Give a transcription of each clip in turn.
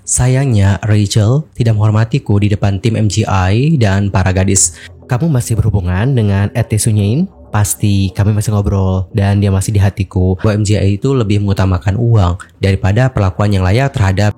Sayangnya, Rachel tidak menghormatiku di depan tim MGI dan para gadis. Kamu masih berhubungan dengan Ed Sunyain? Pasti kami masih ngobrol dan dia masih di hatiku bahwa MGI itu lebih mengutamakan uang daripada perlakuan yang layak terhadap.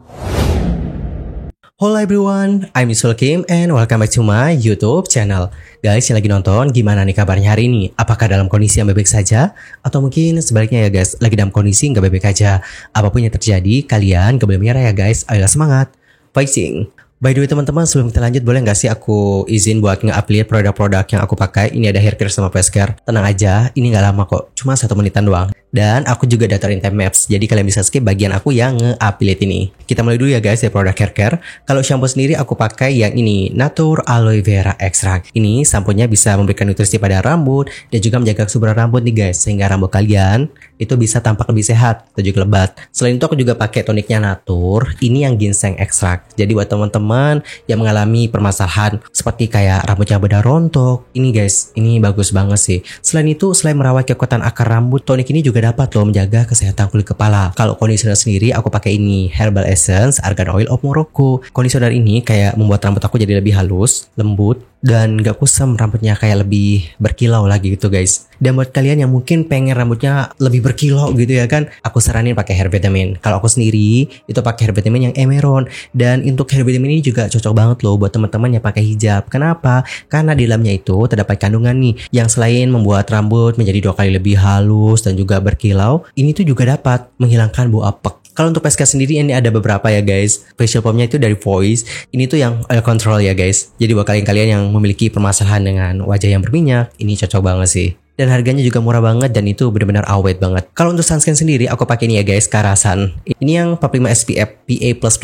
Hello everyone, I'm Yusuf Kim and welcome back to my YouTube channel. Guys yang lagi nonton, gimana nih kabarnya hari ini? Apakah dalam kondisi yang baik-baik saja? Atau mungkin sebaliknya ya guys, lagi dalam kondisi nggak baik-baik aja? Apapun yang terjadi, kalian gak boleh menyerah ya guys. Ayolah semangat, fighting! By the way teman-teman, sebelum kita lanjut boleh nggak sih aku izin buat nge-upload produk-produk yang aku pakai? Ini ada hair care sama face care. Tenang aja, ini nggak lama kok, cuma 1 menitan doang. Dan aku juga datarin time lapse, jadi kalian bisa skip bagian aku yang nge-upload ini. Kita mulai dulu ya guys dari produk hair care. Kalau shampoo sendiri aku pakai yang ini, Natur Aloe Vera Extract. Ini samponya bisa memberikan nutrisi pada rambut dan juga menjaga kesuburan rambut nih guys, sehingga rambut kalian itu bisa tampak lebih sehat dan juga lebat. Selain itu aku juga pakai toniknya Natur, ini yang ginseng extract. Jadi buat teman-teman yang mengalami permasalahan seperti kayak rambutnya bedah rontok, ini guys, ini bagus banget sih. Selain itu, selain merawat kekuatan akar rambut, tonik ini juga dapat loh menjaga kesehatan kulit kepala. Kalau conditioner sendiri aku pakai ini, Herbal Essence Argan Oil of Morocco. Conditioner ini kayak membuat rambut aku jadi lebih halus, lembut, dan gak kusam, rambutnya kayak lebih berkilau lagi gitu guys. Dan buat kalian yang mungkin pengen rambutnya lebih berkilau gitu ya kan, aku saranin pakai hair vitamin. Kalau aku sendiri itu pakai hair vitamin yang Emeron. Dan untuk hair vitamin ini juga cocok banget loh buat teman-teman yang pakai hijab. Kenapa? Karena di dalamnya itu terdapat kandungan nih yang selain membuat rambut menjadi 2 kali lebih halus dan juga berkilau, ini tuh juga dapat menghilangkan bau apek. Kalau untuk face care sendiri ini ada beberapa ya guys. Facial foamnya itu dari Voice. Ini tuh yang oil control ya guys. Jadi buat kalian-kalian yang memiliki permasalahan dengan wajah yang berminyak, ini cocok banget sih. Dan harganya juga murah banget dan itu benar-benar awet banget. Kalau untuk sunscreen sendiri aku pakai ini ya guys, Karasan. Ini yang 45 SPF PA+++.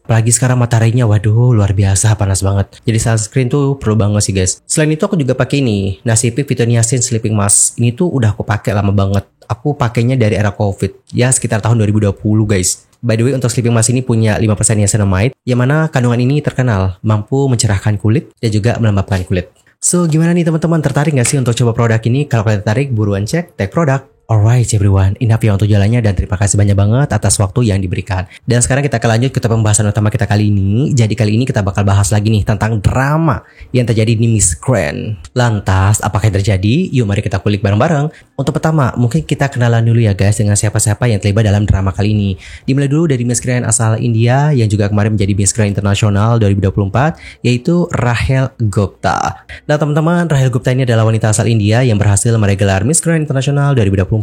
Apalagi sekarang mataharinya waduh luar biasa panas banget. Jadi sunscreen tuh perlu banget sih guys. Selain itu aku juga pakai ini, Nasipi Phytoniacin Sleeping Mask. Ini tuh udah aku pakai lama banget. Aku pakainya dari era COVID, ya sekitar tahun 2020 guys. By the way, untuk sleeping mask ini punya 5% niacinamide, yang mana kandungan ini terkenal mampu mencerahkan kulit dan juga melembabkan kulit. So, gimana nih teman-teman, tertarik gak sih untuk coba produk ini? Kalau kalian tertarik, buruan cek tag produk. Alright everyone, enough ya untuk jalannya dan terima kasih banyak banget atas waktu yang diberikan. Dan sekarang kita akan lanjut ke pembahasan utama kita kali ini. Jadi kali ini kita bakal bahas lagi nih tentang drama yang terjadi di Miss Grand. Lantas, apakah yang terjadi? Yuk mari kita kulik bareng-bareng. Untuk pertama, mungkin kita kenalan dulu ya guys dengan siapa-siapa yang terlibat dalam drama kali ini. Dimulai dulu dari Miss Grand asal India yang juga kemarin menjadi Miss Grand Internasional 2024, yaitu Rahel Gupta. Nah teman-teman, Rahel Gupta ini adalah wanita asal India yang berhasil meraih gelar Miss Grand Internasional 2024.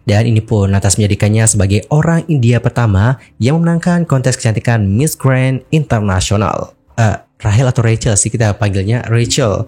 Dan ini pun lantas menjadikannya sebagai orang India pertama yang memenangkan kontes kecantikan Miss Grand International. Rahel atau Rachel sih, kita panggilnya Rachel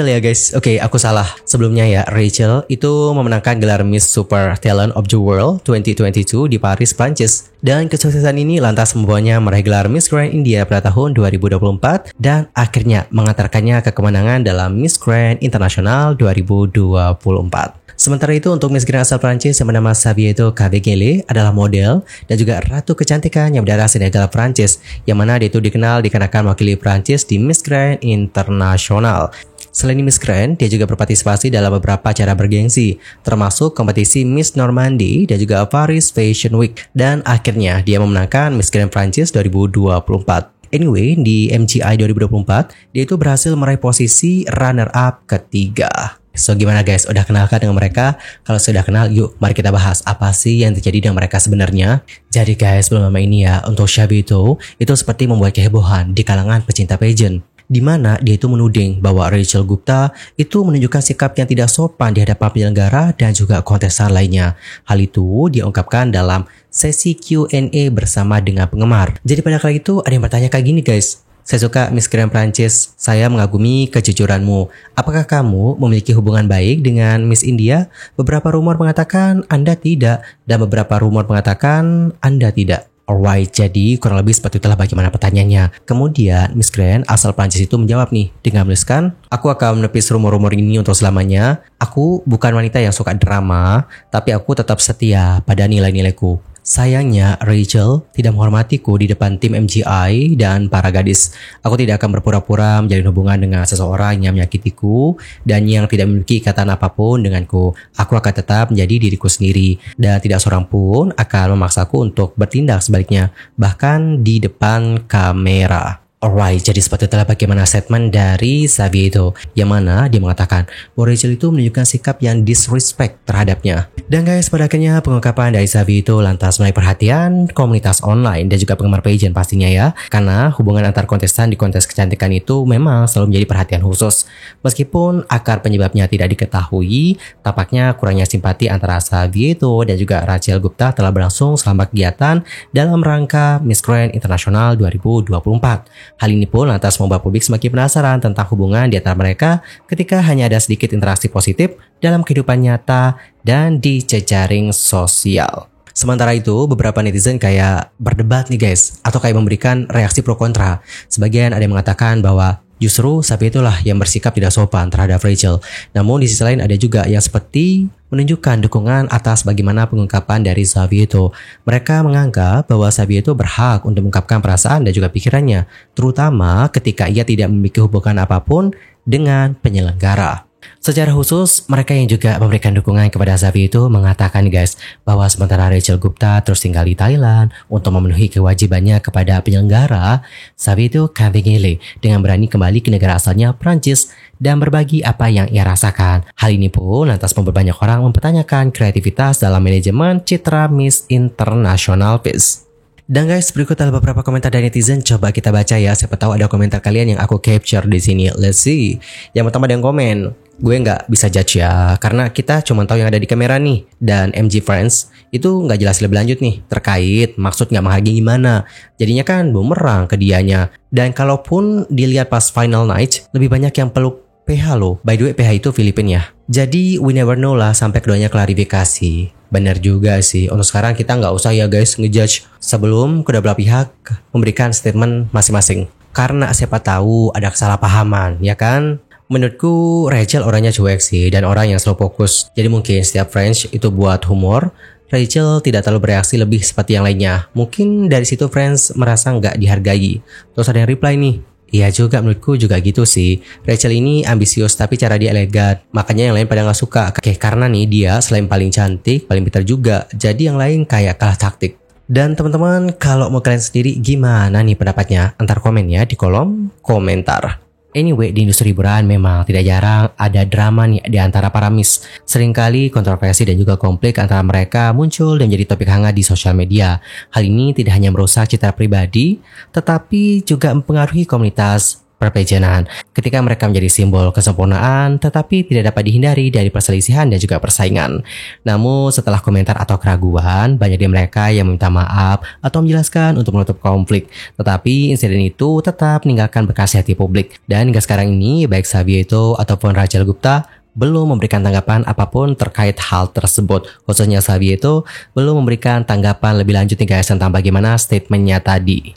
ya guys. Oke, aku salah. Sebelumnya ya, Rachel itu memenangkan gelar Miss Super Talent of the World 2022 di Paris, Prancis. Dan kesuksesan ini lantas membawanya meraih gelar Miss Grand India pada tahun 2024 dan akhirnya mengantarkannya ke kemenangan dalam Miss Grand International 2024. Sementara itu untuk Miss Grand asal Prancis yang bernama Sabieto Kabengele adalah model dan juga ratu kecantikan yang berdarah Senegal Prancis, yang mana dia itu dikenal dikarenakan mewakili Prancis di Miss Grand International. Selain Miss Grand, dia juga berpartisipasi dalam beberapa acara bergengsi, termasuk kompetisi Miss Normandy dan juga Paris Fashion Week, dan akhirnya dia memenangkan Miss Grand Prancis 2024. Anyway, di MGI 2024, dia itu berhasil meraih posisi runner-up ketiga. So gimana guys, udah kenalkan dengan mereka? Kalau sudah kenal, yuk mari kita bahas apa sih yang terjadi dengan mereka sebenarnya. Jadi guys, belum lama ini ya, untuk Sabieto itu seperti membuat kehebohan di kalangan pecinta pageant, di mana dia itu menuding bahwa Rachel Gupta itu menunjukkan sikap yang tidak sopan di hadapan penyelenggara dan juga kontestan lainnya. Hal itu dia ungkapkan dalam sesi Q&A bersama dengan penggemar. Jadi pada kali itu ada yang bertanya kayak gini guys. Saya suka Miss Grand Prancis, saya mengagumi kejujuranmu. Apakah kamu memiliki hubungan baik dengan Miss India? Beberapa rumor mengatakan Anda tidak, dan beberapa rumor mengatakan Anda tidak. Alright, jadi kurang lebih seperti itulah bagaimana pertanyaannya. Kemudian Miss Grand asal Prancis itu menjawab nih dengan menuliskan, aku akan menepis rumor-rumor ini untuk selamanya. Aku bukan wanita yang suka drama, tapi aku tetap setia pada nilai-nilaiku. Sayangnya, Rachel tidak menghormatiku di depan tim MGI dan para gadis. Aku tidak akan berpura-pura menjalin hubungan dengan seseorang yang menyakitiku dan yang tidak memiliki ikatan apapun denganku. Aku akan tetap menjadi diriku sendiri dan tidak seorang pun akan memaksaku untuk bertindak sebaliknya, bahkan di depan kamera. Alright, jadi seperti itulah bagaimana statement dari Xavier itu, yang mana dia mengatakan bahwa Rachel itu menunjukkan sikap yang disrespect terhadapnya. Dan guys, pada akhirnya pengungkapan dari Xavier itu lantas menarik perhatian komunitas online dan juga penggemar pageant pastinya ya, karena hubungan antar kontestan di kontes kecantikan itu memang selalu menjadi perhatian khusus. Meskipun akar penyebabnya tidak diketahui, tampaknya kurangnya simpati antara Xavier itu dan juga Rachel Gupta telah berlangsung selama kegiatan dalam rangka Miss Grand International 2024. Hal ini pun lantas membuat publik semakin penasaran tentang hubungan di antara mereka ketika hanya ada sedikit interaksi positif dalam kehidupan nyata dan di jejaring sosial. Sementara itu, beberapa netizen kayak berdebat nih guys, atau kayak memberikan reaksi pro kontra. Sebagian ada yang mengatakan bahwa justru Xavier itulah yang bersikap tidak sopan terhadap Rachel. Namun di sisi lain ada juga yang seperti menunjukkan dukungan atas bagaimana pengungkapan dari Xavier itu. Mereka menganggap bahwa Xavier itu berhak untuk mengungkapkan perasaan dan juga pikirannya, terutama ketika ia tidak memiliki hubungan apapun dengan penyelenggara. Secara khusus, mereka yang juga memberikan dukungan kepada Xavier itu mengatakan guys, bahwa sementara Rachel Gupta terus tinggal di Thailand untuk memenuhi kewajibannya kepada penyelenggara, Xavier itu kembali dengan berani kembali ke negara asalnya Prancis dan berbagi apa yang ia rasakan. Hal ini pun lantas membuat banyak orang mempertanyakan kreativitas dalam manajemen citra Miss International Peace. Dan guys, berikut adalah beberapa komentar dari netizen. Coba kita baca ya, siapa tahu ada komentar kalian yang aku capture di sini. Let's see. Yang pertama ada yang komen, gue nggak bisa judge ya, karena kita cuma tahu yang ada di kamera nih. Dan MG Friends itu nggak jelas lebih lanjut nih terkait maksud nggak menghargai gimana. Jadinya kan bumerang ke dianya. Dan kalaupun dilihat pas final night, lebih banyak yang peluk PH loh. By the way, PH itu Filipina ya. Jadi we never know lah sampai keduanya klarifikasi. Bener juga sih, untuk sekarang kita nggak usah ya guys ngejudge sebelum kedua belah pihak memberikan statement masing-masing. Karena siapa tahu ada kesalahpahaman, ya kan? Menurutku Rachel orangnya cuek sih dan orang yang selalu fokus. Jadi mungkin setiap French itu buat humor, Rachel tidak terlalu bereaksi lebih seperti yang lainnya. Mungkin dari situ Friends merasa nggak dihargai. Terus ada yang reply nih, iya juga, menurutku juga gitu sih. Rachel ini ambisius tapi cara dia elegan. Makanya yang lain pada gak suka. Karena nih dia selain paling cantik, paling pintar juga. Jadi yang lain kayak kalah taktik. Dan teman-teman, kalau mau kalian sendiri gimana nih pendapatnya? Antar komennya di kolom komentar. Anyway, di industri hiburan memang tidak jarang ada drama nih di antara para Miss. Seringkali kontroversi dan juga konflik antara mereka muncul dan jadi topik hangat di sosial media. Hal ini tidak hanya merusak citra pribadi, tetapi juga mempengaruhi komunitas perpecahan ketika mereka menjadi simbol kesempurnaan tetapi tidak dapat dihindari dari perselisihan dan juga persaingan. Namun setelah komentar atau keraguan, banyak dari mereka yang meminta maaf atau menjelaskan untuk menutup konflik, tetapi insiden itu tetap meninggalkan bekas hati publik. Dan hingga sekarang ini baik Xavier itu ataupun Rachel Gupta belum memberikan tanggapan apapun terkait hal tersebut. Khususnya Xavier itu belum memberikan tanggapan lebih lanjut nih guys tentang bagaimana statementnya tadi.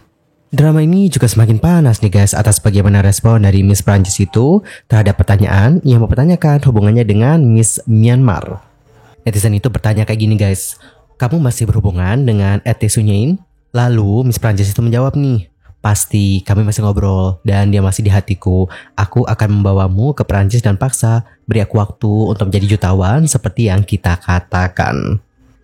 Drama ini juga semakin panas nih guys atas bagaimana respon dari Miss Prancis itu terhadap pertanyaan yang mempertanyakan hubungannya dengan Miss Myanmar. Netizen itu bertanya kayak gini guys, kamu masih berhubungan dengan Ete Sunyain? Lalu Miss Prancis itu menjawab nih, pasti kami masih ngobrol dan dia masih di hatiku. Aku akan membawamu ke Prancis dan paksa beri aku waktu untuk menjadi jutawan seperti yang kita katakan.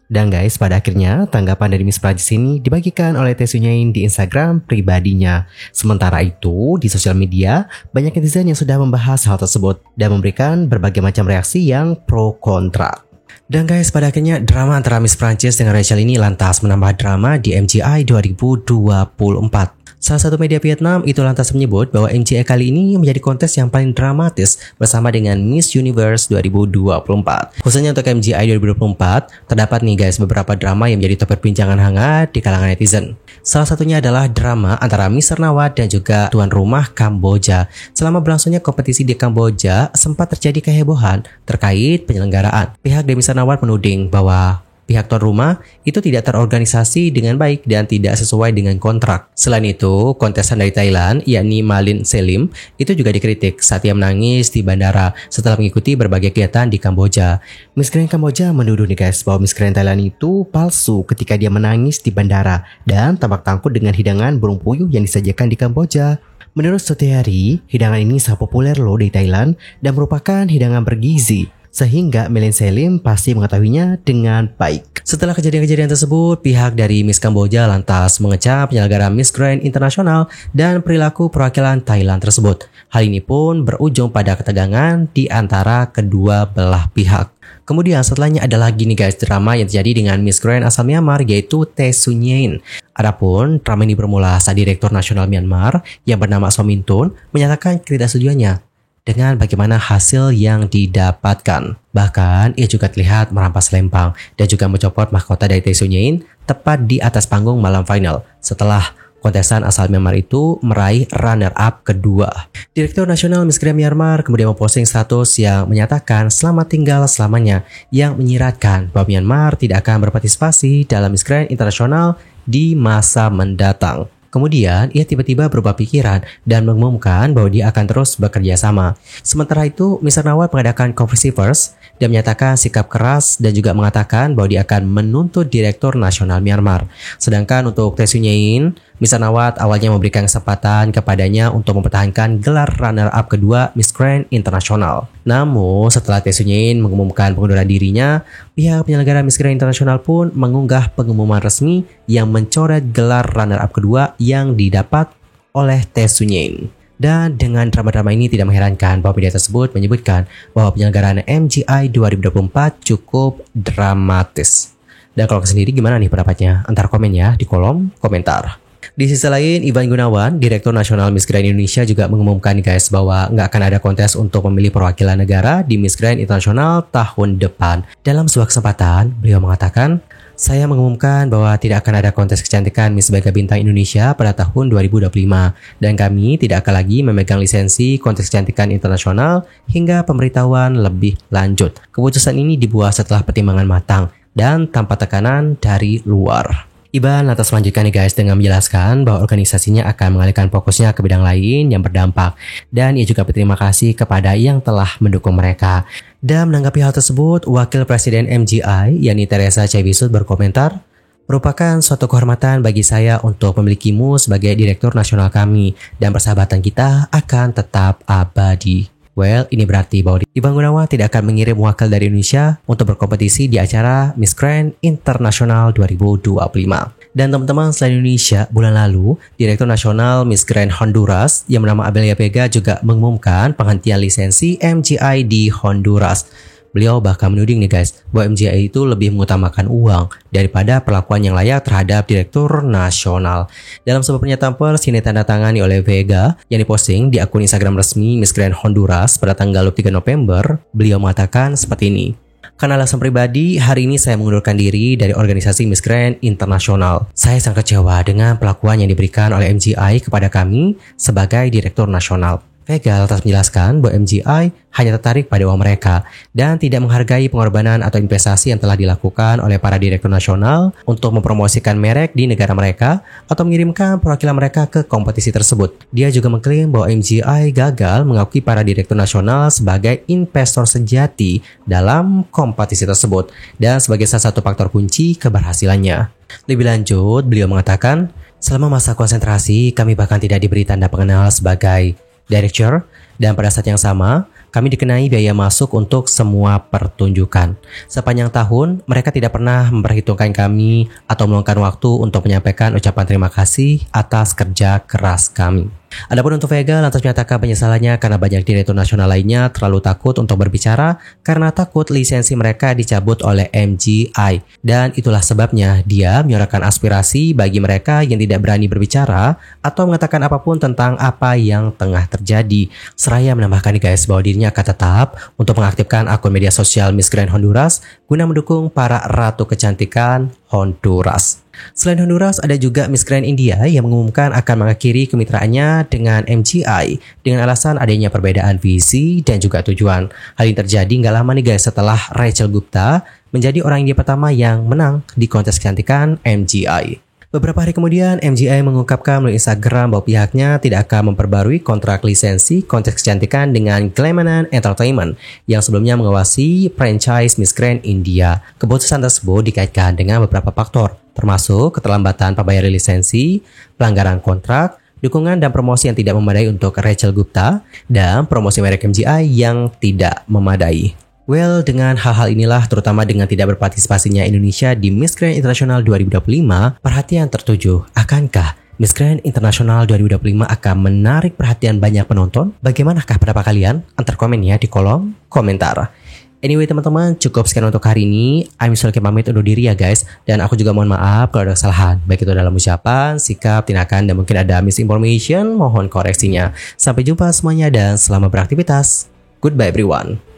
Dan guys, pada akhirnya tanggapan dari Miss Prancis ini dibagikan oleh Ete Sunyain di Instagram pribadinya. Sementara itu, di sosial media, banyak netizen yang sudah membahas hal tersebut dan memberikan berbagai macam reaksi yang pro kontra. Dan guys, pada akhirnya drama antara Miss Prancis dengan Rachel ini lantas menambah drama di MGI 2024. Salah satu media Vietnam itu lantas menyebut bahwa MGI kali ini menjadi kontes yang paling dramatis bersama dengan Miss Universe 2024. Khususnya untuk MGI 2024, terdapat nih guys beberapa drama yang menjadi topik perbincangan hangat di kalangan netizen. Salah satunya adalah drama antara Miss Sernawat dan juga tuan rumah Kamboja. Selama berlangsungnya kompetisi di Kamboja, sempat terjadi kehebohan terkait penyelenggaraan. Pihak dari Miss Sernawat menuding bahwa pihak tuan rumah itu tidak terorganisasi dengan baik dan tidak sesuai dengan kontrak. Selain itu, kontestan dari Thailand, yakni Malin Selim, itu juga dikritik saat ia menangis di bandara setelah mengikuti berbagai kegiatan di Kamboja. Miss Grand Kamboja menuduh nih guys bahwa Miss Grand Thailand itu palsu ketika dia menangis di bandara dan tampak takut dengan hidangan burung puyuh yang disajikan di Kamboja. Menurut Sotehari, hidangan ini sangat populer loh di Thailand dan merupakan hidangan bergizi, sehingga Malin Selim pasti mengetahuinya dengan baik. Setelah kejadian-kejadian tersebut, pihak dari Miss Kamboja lantas mengecap penyelenggara Miss Grand International dan perilaku perwakilan Thailand tersebut. Hal ini pun berujung pada ketegangan di antara kedua belah pihak. Kemudian setelahnya ada lagi nih guys drama yang terjadi dengan Miss Grand asal Myanmar yaitu Teh Sunyin. Adapun drama ini bermula saat Direktur Nasional Myanmar yang bernama Somintun menyatakan ketidaksetujuannya dengan bagaimana hasil yang didapatkan. Bahkan ia juga terlihat merampas lempang dan juga mencopot mahkota dari Teh Sunyin tepat di atas panggung malam final setelah kontestan asal Myanmar itu meraih runner-up kedua. Direktur Nasional Miss Grand Myanmar kemudian memposting status yang menyatakan selamat tinggal selamanya yang menyiratkan bahwa Myanmar tidak akan berpartisipasi dalam Miss Grand Internasional di masa mendatang. Kemudian ia tiba-tiba berubah pikiran dan mengumumkan bahwa dia akan terus bekerja sama. Sementara itu, Mr. Nawat mengadakan konferensi pers dan menyatakan sikap keras dan juga mengatakan bahwa dia akan menuntut Direktur Nasional Myanmar. Sedangkan untuk Teh Sunyin, Mr. Nawat awalnya memberikan kesempatan kepadanya untuk mempertahankan gelar runner-up kedua Miss Grand International. Namun setelah Teh Sunyin mengumumkan pengunduran dirinya, pihak penyelenggara Miss Grand International pun mengunggah pengumuman resmi yang mencoret gelar runner-up kedua yang didapat oleh Teh Sunyin. Dan dengan drama-drama ini tidak mengherankan bahwa media tersebut menyebutkan bahwa penyelenggaraan MGI 2024 cukup dramatis. Dan kalau sendiri gimana nih pendapatnya? Antar komen ya di kolom komentar. Di sisi lain, Ivan Gunawan, Direktur Nasional Miss Grand Indonesia juga mengumumkan guys bahwa nggak akan ada kontes untuk memilih perwakilan negara di Miss Grand International tahun depan. Dalam sebuah kesempatan, beliau mengatakan, saya mengumumkan bahwa tidak akan ada kontes kecantikan Miss Mega Bintang Indonesia pada tahun 2025 dan kami tidak akan lagi memegang lisensi kontes kecantikan internasional hingga pemberitahuan lebih lanjut. Keputusan ini dibuat setelah pertimbangan matang dan tanpa tekanan dari luar. Iban lantas melanjutkan nih guys dengan menjelaskan bahwa organisasinya akan mengalihkan fokusnya ke bidang lain yang berdampak dan ia juga berterima kasih kepada yang telah mendukung mereka. Dan menanggapi hal tersebut, Wakil Presiden MGI yakni Teresa Chaibisut berkomentar, merupakan suatu kehormatan bagi saya untuk memilikimu sebagai Direktur Nasional kami dan persahabatan kita akan tetap abadi. Well, ini berarti bahwa Ivan Gunawan tidak akan mengirim wakil dari Indonesia untuk berkompetisi di acara Miss Grand International 2025. Dan teman-teman, selain Indonesia, bulan lalu, Direktur Nasional Miss Grand Honduras yang bernama Abelia Vega juga mengumumkan penghentian lisensi MGI di Honduras. Beliau bahkan menuding nih guys, bahwa MGI itu lebih mengutamakan uang daripada perlakuan yang layak terhadap Direktur Nasional. Dalam sebuah pernyataan pers yang ditandatangani oleh Vega yang diposting di akun Instagram resmi Miss Grand Honduras pada tanggal 3 November, beliau mengatakan seperti ini. Karena alasan pribadi, hari ini saya mengundurkan diri dari organisasi Miss Grand International. Saya sangat kecewa dengan perlakuan yang diberikan oleh MGI kepada kami sebagai Direktur Nasional. Vega lantas menjelaskan bahwa MGI hanya tertarik pada uang mereka dan tidak menghargai pengorbanan atau investasi yang telah dilakukan oleh para direktur nasional untuk mempromosikan merek di negara mereka atau mengirimkan perwakilan mereka ke kompetisi tersebut. Dia juga mengklaim bahwa MGI gagal mengakui para direktur nasional sebagai investor sejati dalam kompetisi tersebut dan sebagai salah satu faktor kunci keberhasilannya. Lebih lanjut, beliau mengatakan, selama masa konsentrasi kami bahkan tidak diberi tanda pengenal sebagai director, dan pada saat yang sama, kami dikenai biaya masuk untuk semua pertunjukan. Sepanjang tahun, mereka tidak pernah memperhitungkan kami atau meluangkan waktu untuk menyampaikan ucapan terima kasih atas kerja keras kami. Adapun untuk Vega lantas menyatakan penyesalannya karena banyak direktur nasional lainnya terlalu takut untuk berbicara karena takut lisensi mereka dicabut oleh MGI. Dan itulah sebabnya dia menyuarakan aspirasi bagi mereka yang tidak berani berbicara atau mengatakan apapun tentang apa yang tengah terjadi. Seraya menambahkan nih guys bahwa dirinya akan tetap untuk mengaktifkan akun media sosial Miss Grand Honduras guna mendukung para ratu kecantikan Honduras. Selain Honduras, ada juga Miss Grand India yang mengumumkan akan mengakhiri kemitraannya dengan MGI dengan alasan adanya perbedaan visi dan juga tujuan. Hal ini terjadi nggak lama nih guys setelah Rachel Gupta menjadi orang India pertama yang menang di kontes kecantikan MGI. Beberapa hari kemudian, MGI mengungkapkan melalui Instagram bahwa pihaknya tidak akan memperbarui kontrak lisensi kontes kecantikan dengan Glamanan Entertainment yang sebelumnya mengawasi franchise Miss Grand India. Keputusan tersebut dikaitkan dengan beberapa faktor, termasuk keterlambatan pembayaran lisensi, pelanggaran kontrak, dukungan dan promosi yang tidak memadai untuk Rachel Gupta, dan promosi merek MGI yang tidak memadai. Well, dengan hal-hal inilah, terutama dengan tidak berpartisipasinya Indonesia di Miss Grand International 2025, perhatian tertuju, akankah Miss Grand International 2025 akan menarik perhatian banyak penonton? Bagaimanakah pendapat kalian? Antar komen ya di kolom komentar. Anyway teman-teman, cukup sekian untuk hari ini. I'm Sulki pamit undur diri ya guys. Dan aku juga mohon maaf kalau ada kesalahan, baik itu dalam ucapan, sikap, tindakan, dan mungkin ada misinformation, mohon koreksinya. Sampai jumpa semuanya dan selamat beraktivitas. Goodbye everyone.